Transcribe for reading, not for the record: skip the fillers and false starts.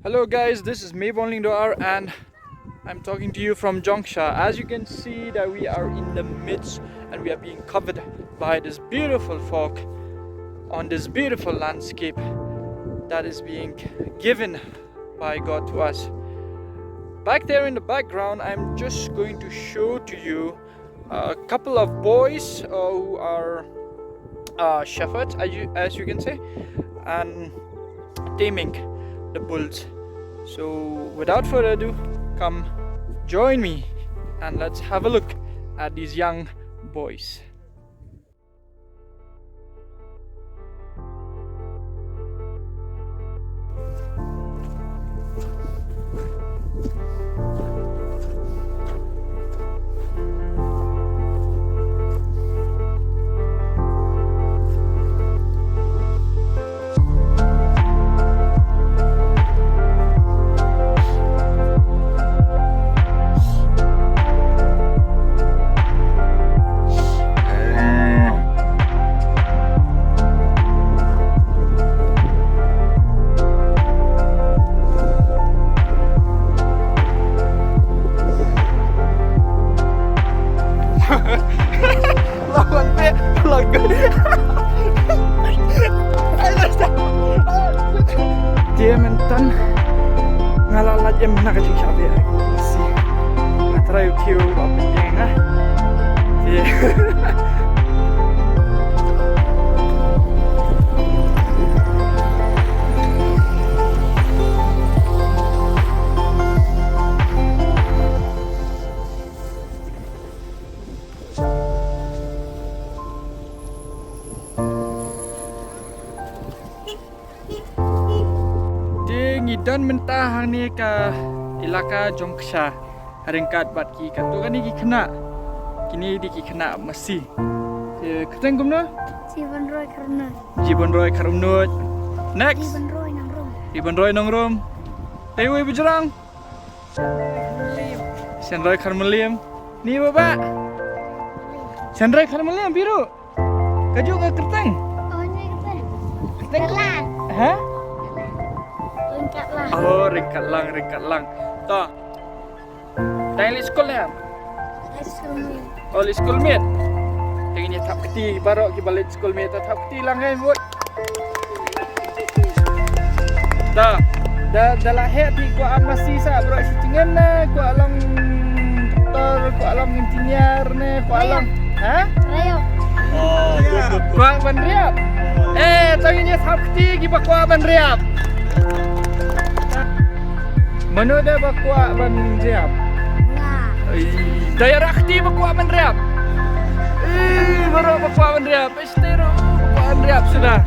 Hello guys, this is Mayborn Lyngdoh and I'm talking to you from Jongksha. As you can see that we are in the midst and we are being covered by this beautiful fog on this beautiful landscape that is being given by God to us. Back there in the background, I'm just going to show to you a couple of boys who are shepherds, as you can say, and taming the bulls. So without further ado, come join me and let's have a look at these young boys. Dia mentan ngalalat yang mana kecil cabai Masi matrai utiu apa yang dia dan mentah ni ke ilaka Jongksha haringkat bat ki katu kan ni kena kini di kena Masi keteng gumna Jibon Roy karumnut next Jibon Roy nongrom Dewi Bujerang Sen Roy karmeliam ni baba Sen Roy karmeliam biru kaju ke keteng keteng ha oh, ringkat lang. Toh. Tang li sekolah ya? Oh, li sekolah met. Tengok ni tap keti baru ki balik sekolah met tap keti lang kan buat. Dah. Dah lahir di ku Masi sa bro sitingan na ku alam doktor, ku alam engineer ne, ku alam. Ha? Rayo. Oh, good. Ku ban riap. Tengok ni tap keti ki ku ban riap. Mana dah bakwa ban riap? Daya rakti bakwa ban riap. Baru bakwa ban riap. Estero bakwa ban riap sudah.